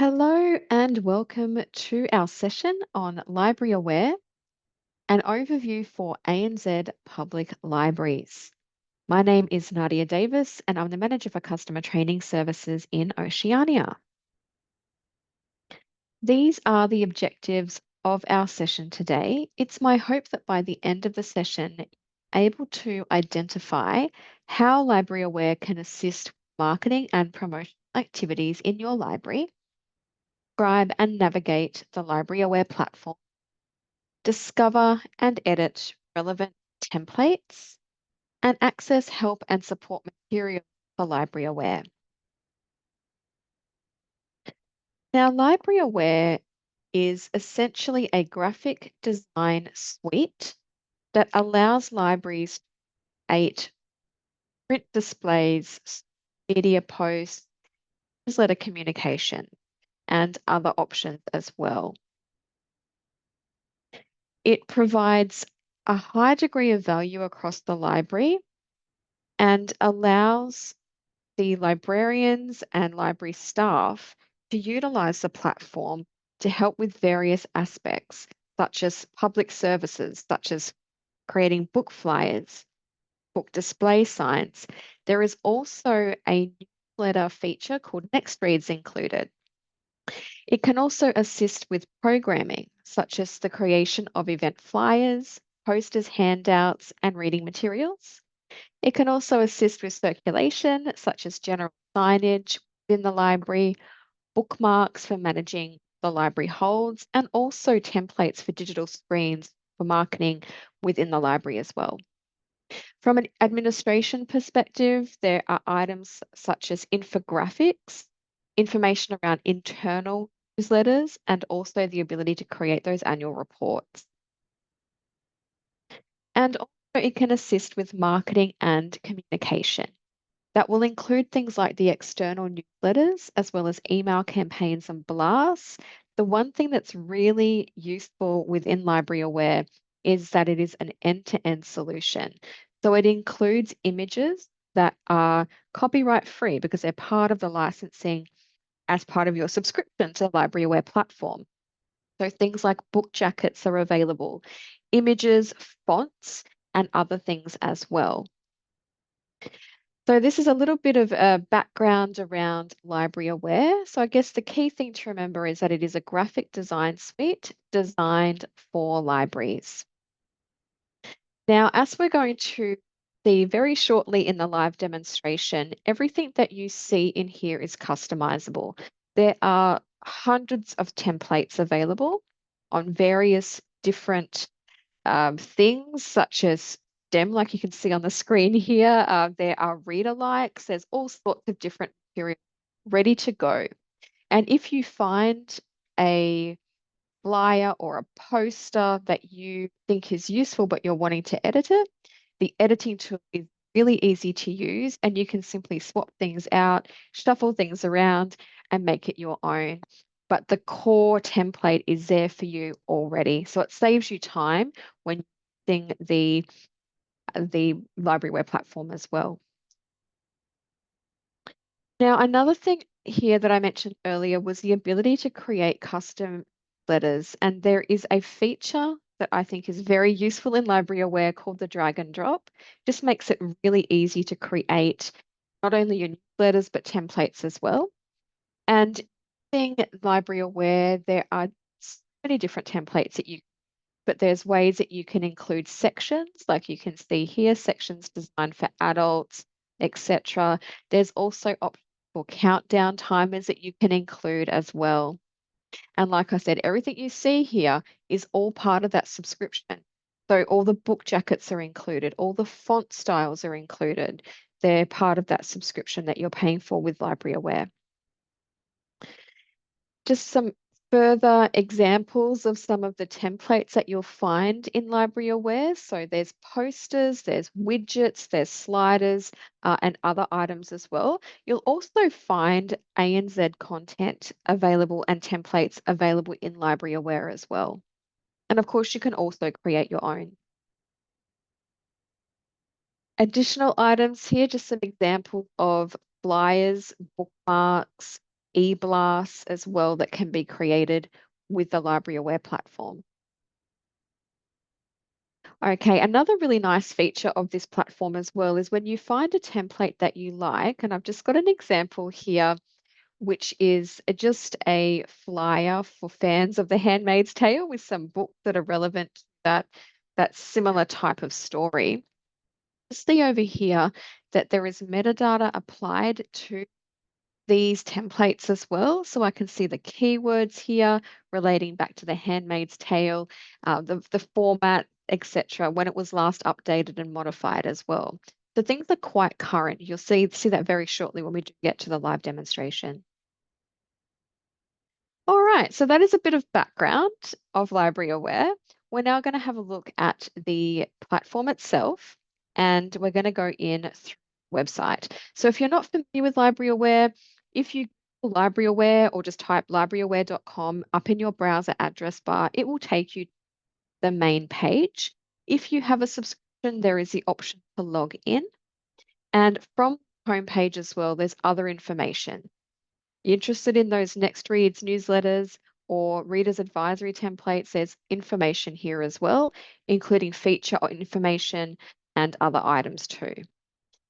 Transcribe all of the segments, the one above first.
Hello and welcome to our session on LibraryAware, an overview for ANZ public libraries. My name is Nadia Davis and I'm the Manager for Customer Training Services in Oceania. These are the objectives of our session today. It's my hope that by the end of the session, you're able to identify how LibraryAware can assist marketing and promotion activities in your library, describe and navigate the LibraryAware platform, discover and edit relevant templates, and access help and support materials for LibraryAware. Now, LibraryAware is essentially a graphic design suite that allows libraries to create print displays, media posts, newsletter communication, and other options as well. It provides a high degree of value across the library and allows the librarians and library staff to utilize the platform to help with various aspects, such as public services, such as creating book flyers, book display signs. There is also a newsletter feature called Next Reads included. It can also assist with programming, such as the creation of event flyers, posters, handouts, and reading materials. It can also assist with circulation, such as general signage within the library, bookmarks for managing the library holds, and also templates for digital screens for marketing within the library as well. From an administration perspective, there are items such as infographics, information around internal newsletters, and also the ability to create those annual reports. And also, it can assist with marketing and communication. That will include things like the external newsletters, as well as email campaigns and blasts. The one thing that's really useful within LibraryAware is that it is an end-to-end solution. So it includes images that are copyright free because they're part of the licensing as part of your subscription to the LibraryAware platform. So things like book jackets are available, images, fonts, and other things as well. So this is a little bit of a background around LibraryAware. So I guess the key thing to remember is that it is a graphic design suite designed for libraries. Now, as we're going to see very shortly in the live demonstration, everything that you see in here is customizable. There are hundreds of templates available on various different things such as STEM, like you can see on the screen here. There are reader likes, there's all sorts of different material ready to go. And if you find a flyer or a poster that you think is useful, but you're wanting to edit it, the editing tool is really easy to use and you can simply swap things out, shuffle things around, and make it your own. But the core template is there for you already. So it saves you time when using the LibraryAware platform as well. Now, another thing here that I mentioned earlier was the ability to create custom letters. And there is a feature that I think is very useful in LibraryAware called the drag and drop. Just makes it really easy to create not only your newsletters, but templates as well. And in LibraryAware, there are so many different templates that but there's ways that you can include sections, like you can see here, sections designed for adults, etc. There's also options for countdown timers that you can include as well. And like I said, everything you see here is all part of that subscription. So all the book jackets are included, all the font styles are included. They're part of that subscription that you're paying for with LibraryAware. Just some further examples of some of the templates that you'll find in LibraryAware. So there's posters, there's widgets, there's sliders, and other items as well. You'll also find ANZ content available and templates available in LibraryAware as well. And of course, you can also create your own. Additional items here, just some examples of flyers, bookmarks, e-blasts as well that can be created with the LibraryAware platform. Okay, another really nice feature of this platform as well is when you find a template that you like, and I've just got an example here, which is just a flyer for fans of The Handmaid's Tale with some books that are relevant to that similar type of story. See over here that there is metadata applied to these templates as well. So I can see the keywords here relating back to The Handmaid's Tale, the format, etc., when it was last updated and modified as well. So things are quite current. You'll see that very shortly when we do get to the live demonstration. All right, so that is a bit of background of LibraryAware. We're now going to have a look at the platform itself, and we're going to go in through the website. So if you're not familiar with LibraryAware, if you Google LibraryAware or just type libraryaware.com up in your browser address bar, it will take you to the main page. If you have a subscription, there is the option to log in. And from the homepage as well, there's other information. You're interested in those next reads newsletters or readers advisory templates, there's information here as well, including feature or information and other items too.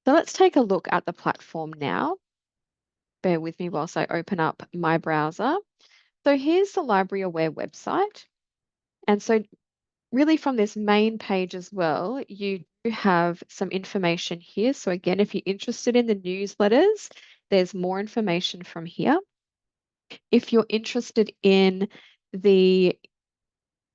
So let's take a look at the platform now. Bear with me whilst I open up my browser. So here's the LibraryAware website. And so really from this main page as well, you do have some information here. So again, if you're interested in the newsletters, there's more information from here. If you're interested in the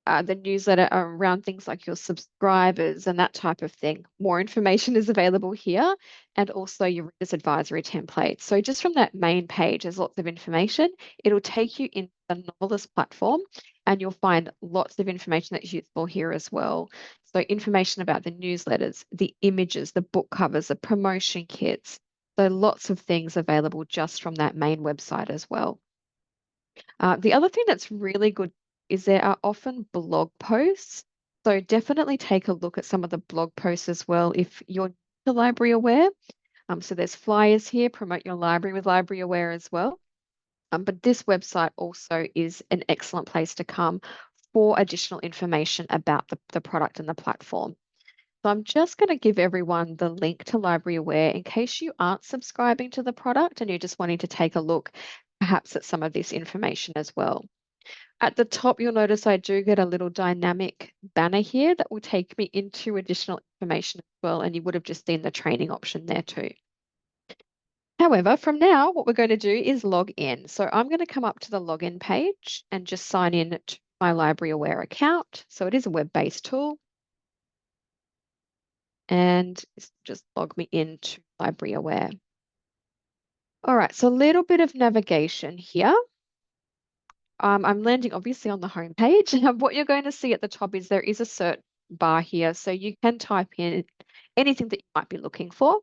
newsletter around things like your subscribers and that type of thing, more information is available here, and also your readers advisory template. So just from that main page, there's lots of information. It'll take you into the Novelist platform, and you'll find lots of information that's useful here as well. So information about the newsletters, the images, the book covers, the promotion kits. So lots of things available just from that main website as well. The other thing that's really good is there are often blog posts. So definitely take a look at some of the blog posts as well if you're to LibraryAware. So there's flyers here, promote your library with LibraryAware as well. But this website also is an excellent place to come for additional information about the product and the platform. So I'm just going to give everyone the link to LibraryAware in case you aren't subscribing to the product and you're just wanting to take a look perhaps at some of this information as well. At the top, you'll notice I do get a little dynamic banner here that will take me into additional information as well, and you would have just seen the training option there too. However, from now, what we're going to do is log in. So I'm going to come up to the login page and just sign in to my LibraryAware account. So it is a web-based tool. And just log me into LibraryAware. All right, so a little bit of navigation here. I'm landing obviously on the home page. What you're going to see at the top is there is a search bar here, so you can type in anything that you might be looking for.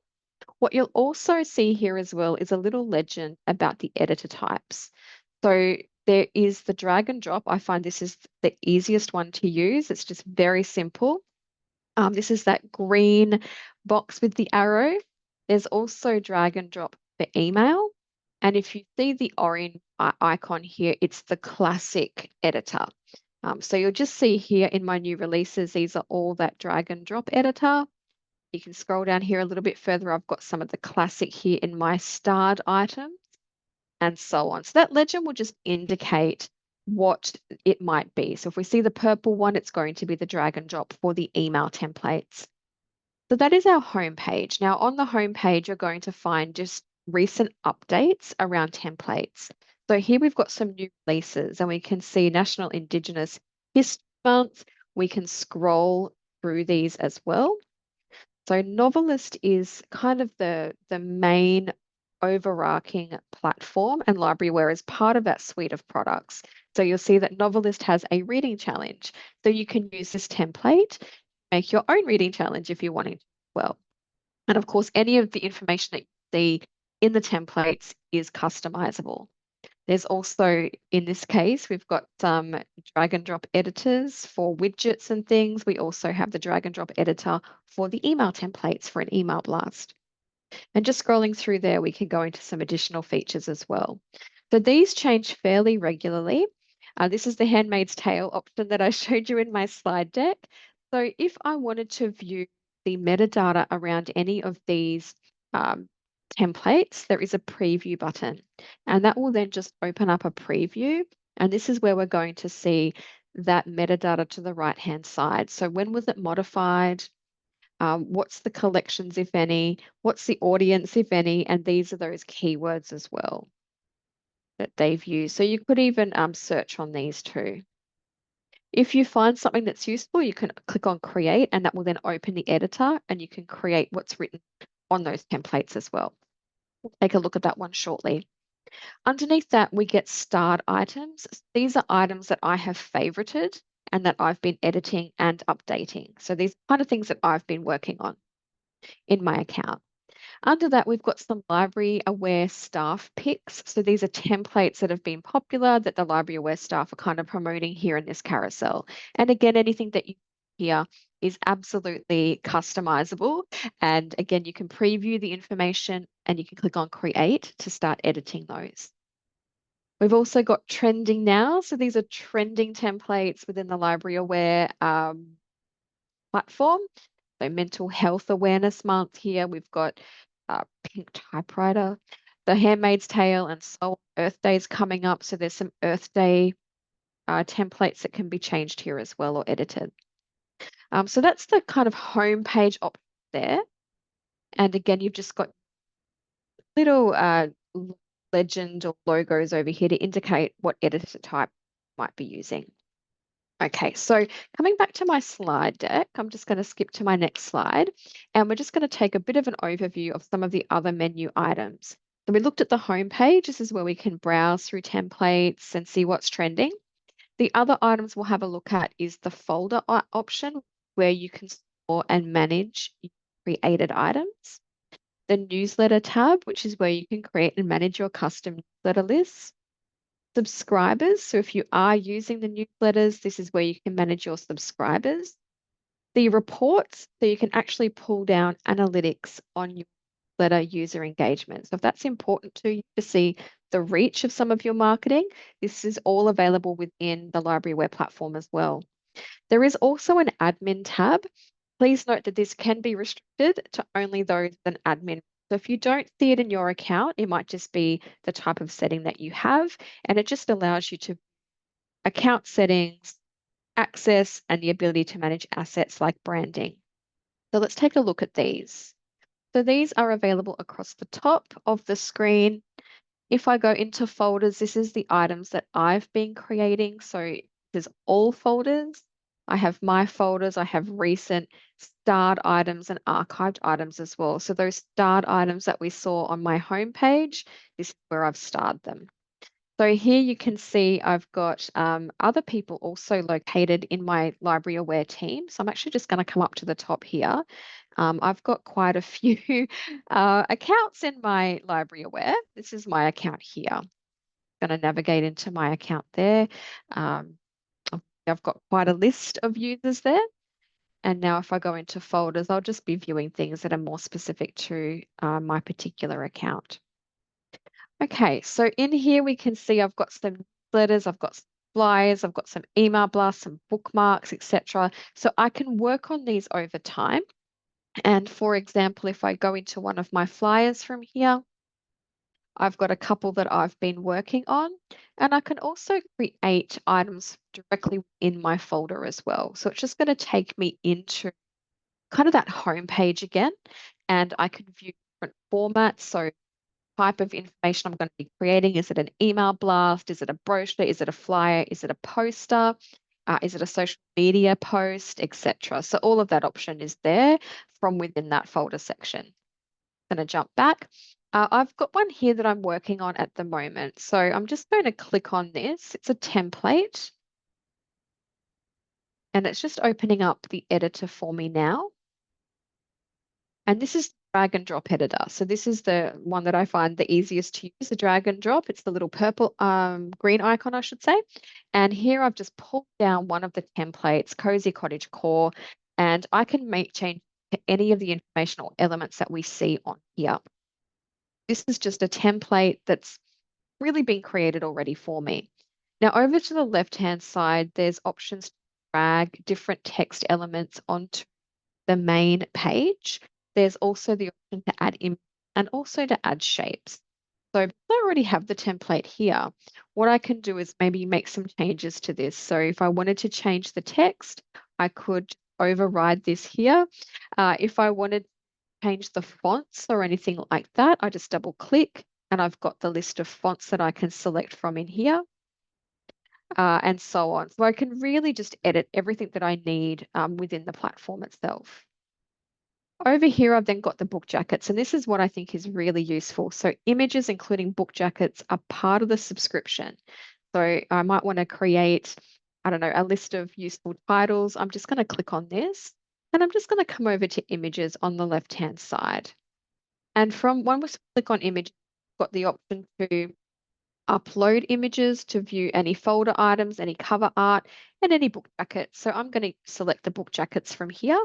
What you'll also see here as well is a little legend about the editor types. So there is the drag and drop. I find this is the easiest one to use. It's just very simple. This is that green box with the arrow. There's also drag and drop for email. And if you see the orange icon here, it's the classic editor. So you'll just see here in my new releases, these are all that drag and drop editor. You can scroll down here a little bit further. I've got some of the classic here in my starred items and so on. So that legend will just indicate what it might be. So if we see the purple one, it's going to be the drag and drop for the email templates. So that is our home page. Now on the home page, you're going to find just recent updates around templates. So here we've got some new releases and we can see National Indigenous History Month. We can scroll through these as well. So Novelist is kind of the main overarching platform, and LibraryAware is part of that suite of products. So you'll see that Novelist has a reading challenge. So you can use this template, make your own reading challenge if you're wanting to as well. And of course, any of the information that you see in the templates is customizable. There's also, in this case, we've got some drag and drop editors for widgets and things. We also have the drag and drop editor for the email templates for an email blast. And just scrolling through there, we can go into some additional features as well. So these change fairly regularly. This is the Handmaid's Tale option that I showed you in my slide deck. So if I wanted to view the metadata around any of these templates, there is a preview button, and that will then just open up a preview. And this is where we're going to see that metadata to the right-hand side. So when was it modified? What's the collections, if any? What's the audience, if any? And these are those keywords as well that they've used. So you could even search on these too. If you find something that's useful, you can click on create, and that will then open the editor and you can create what's written on those templates as well. We'll take a look at that one shortly. Underneath that, we get starred items. These are items that I have favorited and that I've been editing and updating. So these are kind of things that I've been working on in my account. Under that, we've got some LibraryAware staff picks. So these are templates that have been popular that the LibraryAware staff are kind of promoting here in this carousel. And again, anything that you here is absolutely customizable. And again, you can preview the information and you can click on create to start editing those. We've also got trending now. So these are trending templates within the LibraryAware platform. So Mental Health Awareness Month here. We've got Pink Typewriter, The Handmaid's Tale, and so on. Earth Day is coming up. So there's some Earth Day templates that can be changed here as well or edited. So that's the kind of home page option there. And again, you've just got little legend or logos over here to indicate what editor type you might be using. Okay, so coming back to my slide deck, I'm just going to skip to my next slide, and we're just going to take a bit of an overview of some of the other menu items. So we looked at the home page. This is where we can browse through templates and see what's trending. The other items we'll have a look at is the folder option, where you can store and manage created items. The newsletter tab, which is where you can create and manage your custom newsletter lists. Subscribers. So if you are using the newsletters, this is where you can manage your subscribers. The reports, so you can actually pull down analytics on your newsletter user engagement. So if that's important to you to see the reach of some of your marketing, this is all available within the LibraryAware platform as well. There is also an admin tab. Please note that this can be restricted to only those with an admin. So if you don't see it in your account, it might just be the type of setting that you have, and it just allows you to account settings, access, and the ability to manage assets like branding. So let's take a look at these. So these are available across the top of the screen. If I go into folders, this is the items that I've been creating. So there's all folders. I have my folders, I have recent starred items and archived items as well. So those starred items that we saw on my homepage, this is where I've starred them. So here you can see I've got other people also located in my LibraryAware team. So I'm actually just going to come up to the top here. I've got quite a few accounts in my LibraryAware. This is my account here. I'm going to navigate into my account there. I've got quite a list of users there. And now if I go into folders, I'll just be viewing things that are more specific to my particular account. Okay, so in here we can see I've got some letters, I've got some flyers, I've got some email blasts, some bookmarks, etc. So I can work on these over time. And for example, if I go into one of my flyers from here, I've got a couple that I've been working on, and I can also create items directly in my folder as well. So it's just going to take me into kind of that home page again, and I can view different formats. So type of information I'm going to be creating. Is it an email blast? Is it a brochure? Is it a flyer? Is it a poster? Is it a social media post, etc.? So all of that option is there from within that folder section. I'm going to jump back. I've got one here that I'm working on at the moment. So I'm just going to click on this. It's a template. And it's just opening up the editor for me now. And this is drag and drop editor. So this is the one that I find the easiest to use, the drag and drop. It's the little purple, green icon, I should say. And here I've just pulled down one of the templates, Cozy Cottage Core, and I can make change to any of the informational elements that we see on here. This is just a template that's really been created already for me. Now over to the left-hand side, there's options to drag different text elements onto the main page. There's also the option to add images and also to add shapes. So because I already have the template here, what I can do is maybe make some changes to this. So if I wanted to change the text, I could override this here. If I wanted to change the fonts or anything like that, I just double click and I've got the list of fonts that I can select from in here. And so on. So I can really just edit everything that I need within the platform itself. Over here, I've then got the book jackets, and this is what I think is really useful. So images, including book jackets, are part of the subscription. So I might want to create, I don't know, a list of useful titles. I'm just going to click on this, and I'm just going to come over to images on the left-hand side. And from when we click on image, we've got the option to upload images to view any folder items, any cover art, and any book jackets. So I'm going to select the book jackets from here,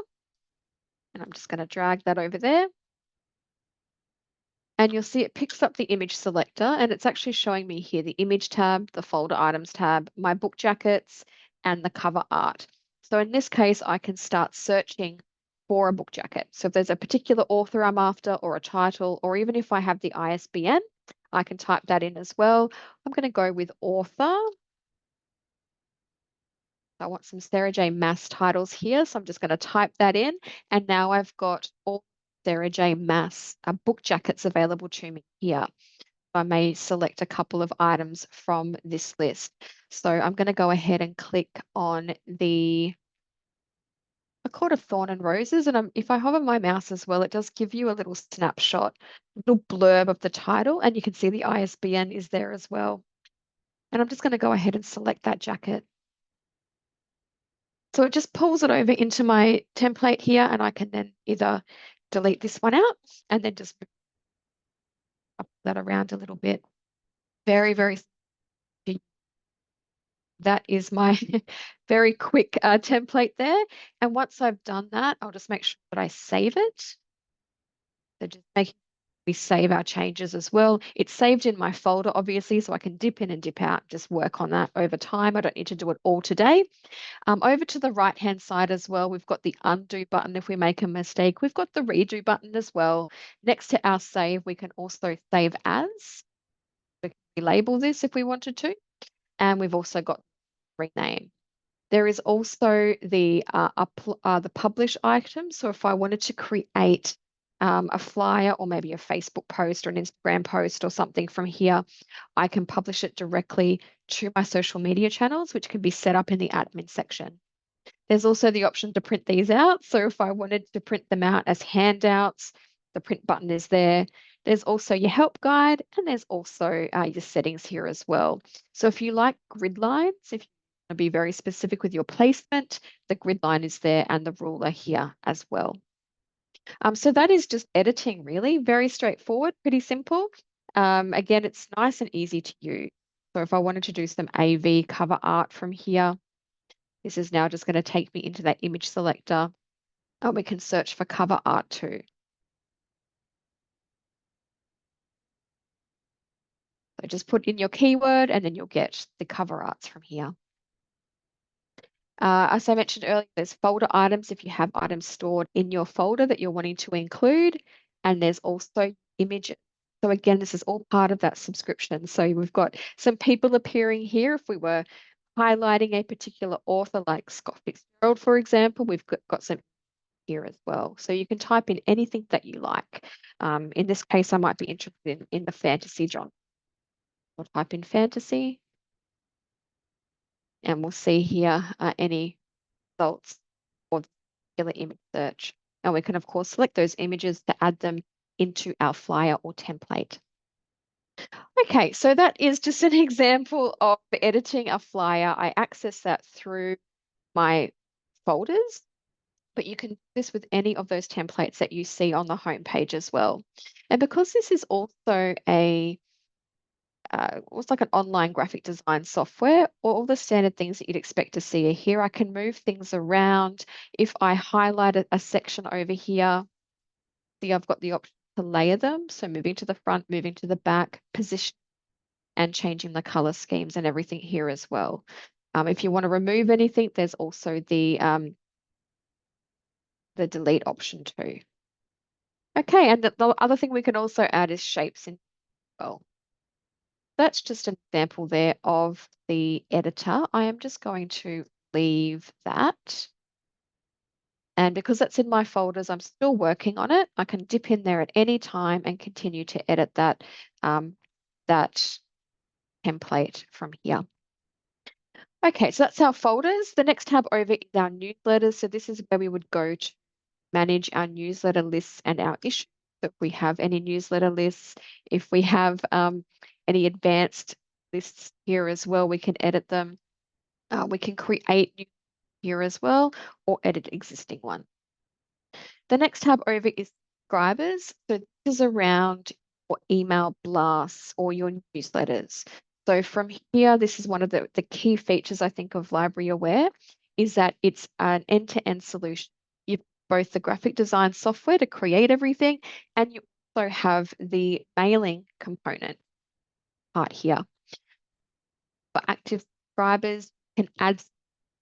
and I'm just going to drag that over there. And you'll see it picks up the image selector, and it's actually showing me here the image tab, the folder items tab, my book jackets, and the cover art. So in this case, I can start searching for a book jacket. So if there's a particular author I'm after, or a title, or even if I have the ISBN, I can type that in as well. I'm going to go with author. I want some Sarah J. Maas titles here, so I'm just going to type that in, and now I've got all Sarah J. Maas book jackets available to me here. I may select a couple of items from this list. So I'm going to go ahead and click on I call it Thorn and Roses, and if I hover my mouse as well, it does give you a little snapshot, a little blurb of the title, and you can see the ISBN is there as well. And I'm just going to go ahead and select that jacket. So it just pulls it over into my template here, and I can then either delete this one out and then just move that around a little bit. Very, very that is my very quick template there. And once I've done that, I'll just make sure that I save it. So just making we save our changes as well. It's saved in my folder, obviously, so I can dip in and dip out, just work on that over time. I don't need to do it all today. Over to the right-hand side as well, we've got the undo button if we make a mistake. We've got the redo button as well. Next to our save, we can also save as. We can label this if we wanted to. And we've also got rename. There is also the publish item. So if I wanted to create a flyer or maybe a Facebook post or an Instagram post or something from here, I can publish it directly to my social media channels, which can be set up in the admin section. There's also the option to print these out. So if I wanted to print them out as handouts, the print button is there. There's also your help guide, and there's also your settings here as well. So if you like grid lines, if you want to be very specific with your placement, the grid line is there and the ruler here as well. So that is just editing, really, very straightforward, pretty simple. Again, it's nice and easy to use. So if I wanted to do some AV cover art from here, this is now just going to take me into that image selector, and we can search for cover art too. So just put in your keyword and then you'll get the cover arts from here. As I mentioned earlier, there's folder items if you have items stored in your folder that you're wanting to include, and there's also images. So again, this is all part of that subscription. So we've got some people appearing here. If we were highlighting a particular author like Scott Fitzgerald, for example, we've got some here as well. So you can type in anything that you like. In this case, I might be interested in the fantasy genre. I'll type in fantasy, and we'll see here any results for the particular image search. And we can, of course, select those images to add them into our flyer or template. Okay, so that is just an example of editing a flyer. I access that through my folders, but you can do this with any of those templates that you see on the homepage as well. And because this is also it's like an online graphic design software, all the standard things that you'd expect to see are here. I can move things around. If I highlight a section over here, see I've got the option to layer them. So moving to the front, moving to the back, position, and changing the color schemes and everything here as well. If you want to remove anything, there's also the delete option too. Okay, and the other thing we can also add is shapes in well. That's just an example there of the editor. I am just going to leave that. And because that's in my folders, I'm still working on it. I can dip in there at any time and continue to edit that, that template from here. Okay, so that's our folders. The next tab over is our newsletters. So this is where we would go to manage our newsletter lists and our issues. So if we have any newsletter lists, if we have any advanced lists here as well, we can edit them. We can create new here as well or edit existing one. The next tab over is subscribers. So this is around your email blasts or your newsletters. So from here, this is one of the key features, I think, of LibraryAware is that it's an end-to-end solution. You've both the graphic design software to create everything, and you also have the mailing component part here. For active subscribers, you can add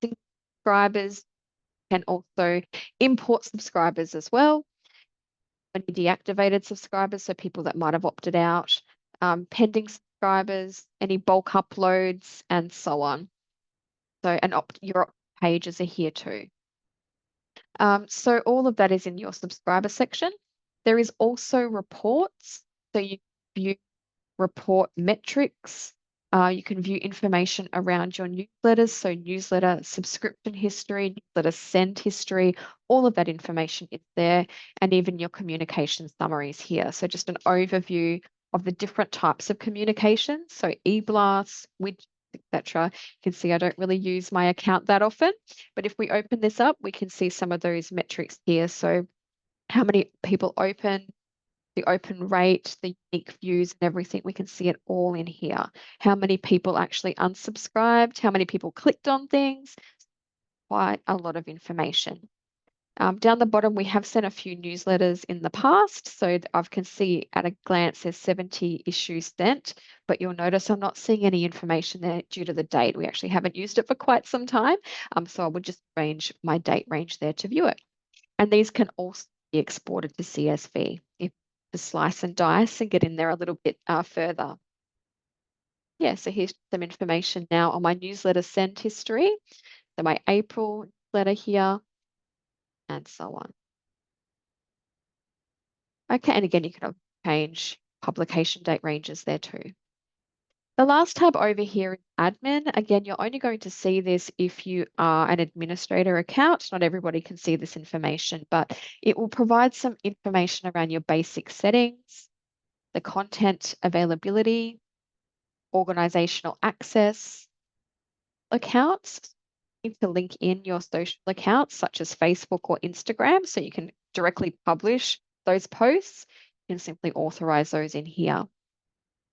subscribers, can also import subscribers as well. Any deactivated subscribers, so people that might have opted out, pending subscribers, any bulk uploads, and so on. So, and your pages are here too. So all of that is in your subscriber section. There is also reports. So you view report metrics. You can view information around your newsletters, so newsletter subscription history, newsletter send history, all of that information is there, and even your communication summaries here. So just an overview of the different types of communication, so e-blasts, widgets, etc. You can see I don't really use my account that often, but if we open this up, we can see some of those metrics here. So how many people open, the open rate, the unique views and everything, we can see it all in here. How many people actually unsubscribed, how many people clicked on things, quite a lot of information. Down the bottom, we have sent a few newsletters in the past. So I can see at a glance there's 70 issues sent, but you'll notice I'm not seeing any information there due to the date. We actually haven't used it for quite some time. So I would just range my date range there to view it. And these can also be exported to CSV if to slice and dice and get in there a little bit further. Yeah, so here's some information now on my newsletter send history. So my April letter here and so on. Okay, and again, you can change publication date ranges there too. The last tab over here is admin. Again, you're only going to see this if you are an administrator account. Not everybody can see this information, but it will provide some information around your basic settings, the content availability, organizational access, accounts. You need to link in your social accounts such as Facebook or Instagram so you can directly publish those posts. You can simply authorize those in here.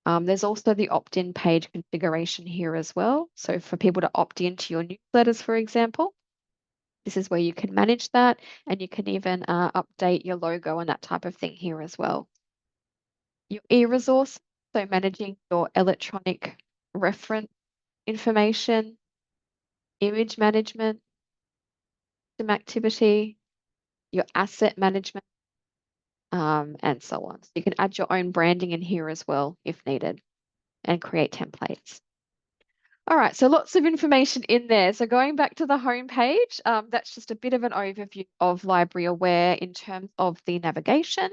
There's also the opt-in page configuration here as well. So for people to opt into your newsletters, for example, this is where you can manage that, and you can even update your logo and that type of thing here as well. Your e-resource, so managing your electronic reference information, image management, system activity, your asset management, and so on. So you can add your own branding in here as well if needed and create templates. All right, so lots of information in there. So going back to the home page, that's just a bit of an overview of LibraryAware in terms of the navigation.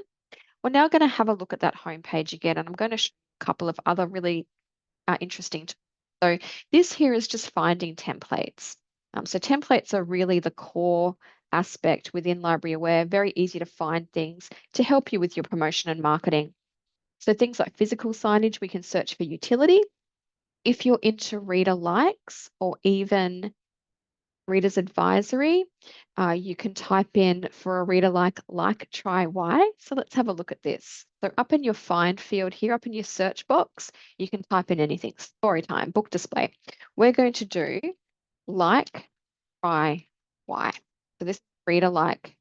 We're now going to have a look at that home page again, and I'm going to show you a couple of other really interesting tools. So this here is just finding templates. So templates are really the core aspect within LibraryAware, very easy to find things to help you with your promotion and marketing. So things like physical signage, we can search for utility. If you're into reader likes or even reader's advisory, you can type in for a reader like try why. So let's have a look at this. So up in your find field here, up in your search box, you can type in anything, story time, book display. We're going to do like try why. So this is reader like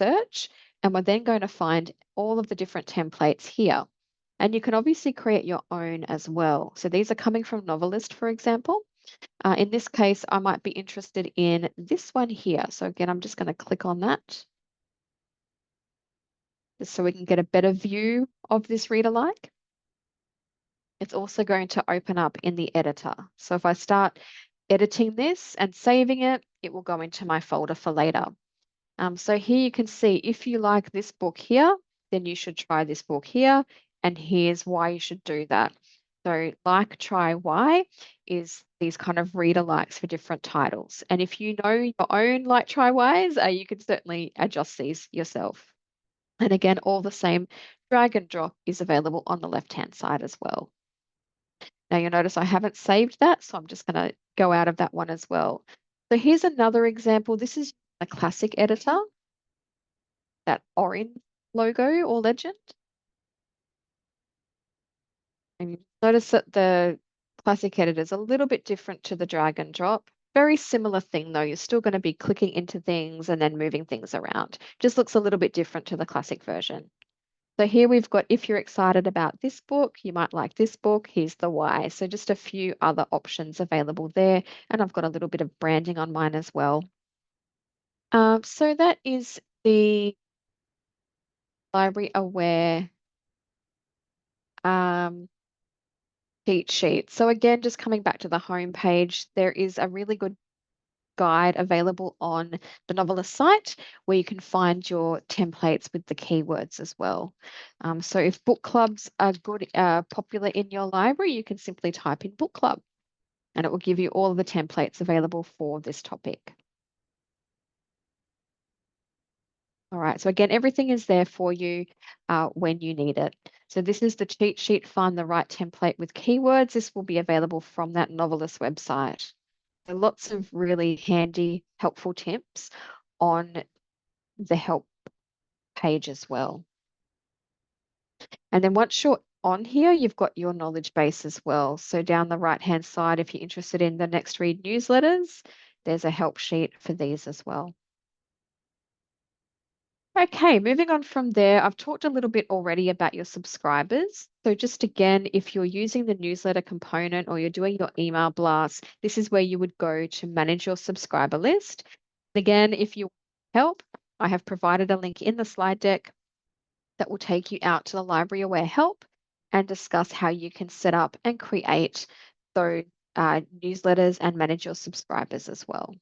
search, and we're then going to find all of the different templates here. And you can obviously create your own as well. So these are coming from Novelist, for example. In this case, I might be interested in this one here. So again, I'm just going to click on that just so we can get a better view of this read alike. It's also going to open up in the editor. So if I start editing this and saving it, it will go into my folder for later. So here you can see if you like this book here, then you should try this book here. And here's why you should do that. So like, try, why is these kind of reader likes for different titles. And if you know your own like, try, whys, you can certainly adjust these yourself. And again, all the same, drag and drop is available on the left-hand side as well. Now you'll notice I haven't saved that, so I'm just going to go out of that one as well. So here's another example. This is a classic editor, that orange logo or legend. And you notice that the classic editor is a little bit different to the drag and drop. Very similar thing though. You're still going to be clicking into things and then moving things around. Just looks a little bit different to the classic version. So here we've got, if you're excited about this book, you might like this book, here's the why. So just a few other options available there. And I've got a little bit of branding on mine as well. So that is the LibraryAware cheat sheet. So again, just coming back to the home page, there is a really good guide available on the Novelist site where you can find your templates with the keywords as well. So if book clubs are good, popular in your library, you can simply type in book club and it will give you all of the templates available for this topic. All right, so again, everything is there for you when you need it. So this is the cheat sheet, find the right template with keywords. This will be available from that Novelist website. So lots of really handy, helpful tips on the help page as well. And then once you're on here, you've got your knowledge base as well. So down the right-hand side, if you're interested in the Next Read newsletters, there's a help sheet for these as well. Okay, moving on from there, I've talked a little bit already about your subscribers. So just again, if you're using the newsletter component or you're doing your email blast, this is where you would go to manage your subscriber list. Again, if you help, I have provided a link in the slide deck that will take you out to the LibraryAware help and discuss how you can set up and create those newsletters and manage your subscribers as well.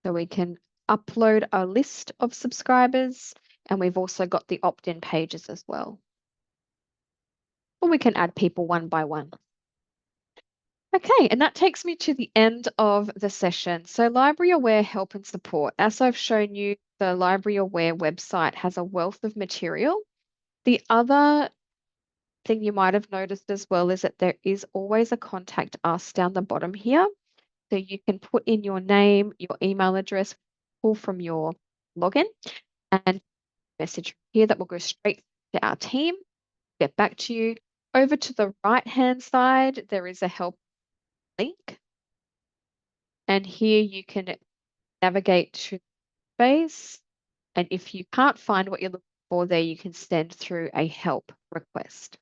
So we can upload a list of subscribers, and we've also got the opt-in pages as well. Or we can add people one by one. Okay, and that takes me to the end of the session. So LibraryAware help and support. As I've shown you, the LibraryAware website has a wealth of material. The other thing you might have noticed as well is that there is always a contact us down the bottom here. So you can put in your name, your email address, pull from your login, and message here that will go straight to our team, get back to you. Over to the right-hand side, there is a help link. And here you can navigate to the space. And if you can't find what you're looking for there, you can send through a help request.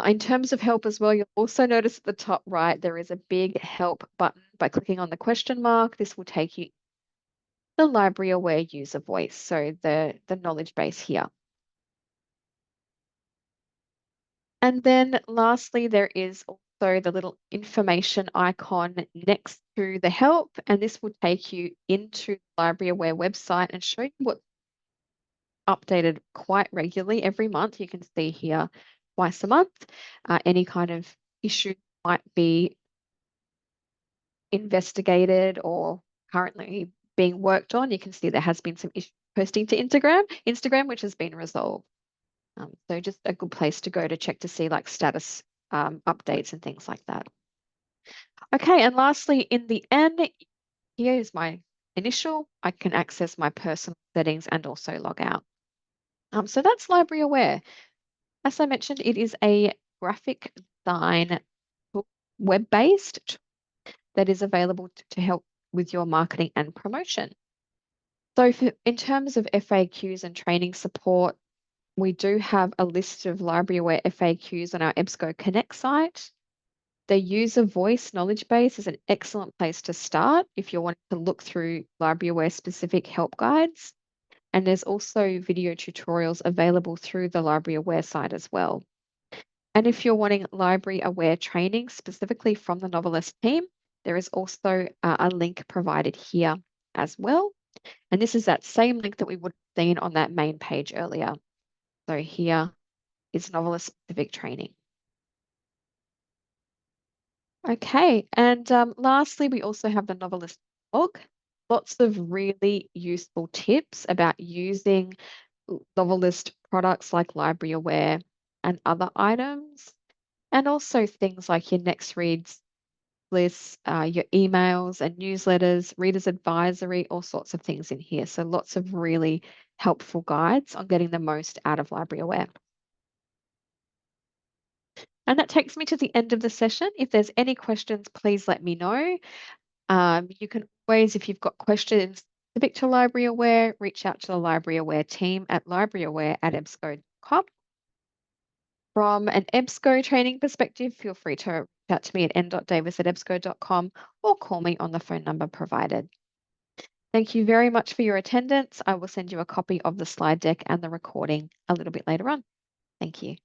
In terms of help as well, you'll also notice at the top right, there is a big help button. By clicking on the question mark, this will take you to the LibraryAware user voice, so the knowledge base here. And then lastly, there is also the little information icon next to the help, and this will take you into the LibraryAware website and show you what's updated quite regularly every month. You can see here twice a month, any kind of issue might be investigated or currently being worked on. You can see there has been some issue posting to Instagram, which has been resolved. So just a good place to go to check to see like status updates and things like that. Okay, and lastly, in the end, here is my initial. I can access my personal settings and also log out. So that's LibraryAware. As I mentioned, it is a graphic design web-based that is available to help with your marketing and promotion. So in terms of FAQs and training support, we do have a list of LibraryAware FAQs on our EBSCO Connect site. The user voice knowledge base is an excellent place to start if you're wanting to look through LibraryAware specific help guides. And there's also video tutorials available through the LibraryAware site as well. And if you're wanting LibraryAware training specifically from the Novelist team, there is also a link provided here as well. And this is that same link that we would have seen on that main page earlier. So here is Novelist specific training. Okay, and lastly, we also have the Novelist blog. Lots of really useful tips about using Novelist products like LibraryAware and other items, and also things like your next reads lists, your emails and newsletters, readers advisory, all sorts of things in here. So lots of really helpful guides on getting the most out of LibraryAware. And that takes me to the end of the session. If there's any questions, please let me know. You can always, if you've got questions specific to LibraryAware, reach out to the LibraryAware team at libraryaware@ebsco.com. From an EBSCO training perspective, feel free to reach out to me at n.davis@ebsco.com or call me on the phone number provided. Thank you very much for your attendance. I will send you a copy of the slide deck and the recording a little bit later on. Thank you.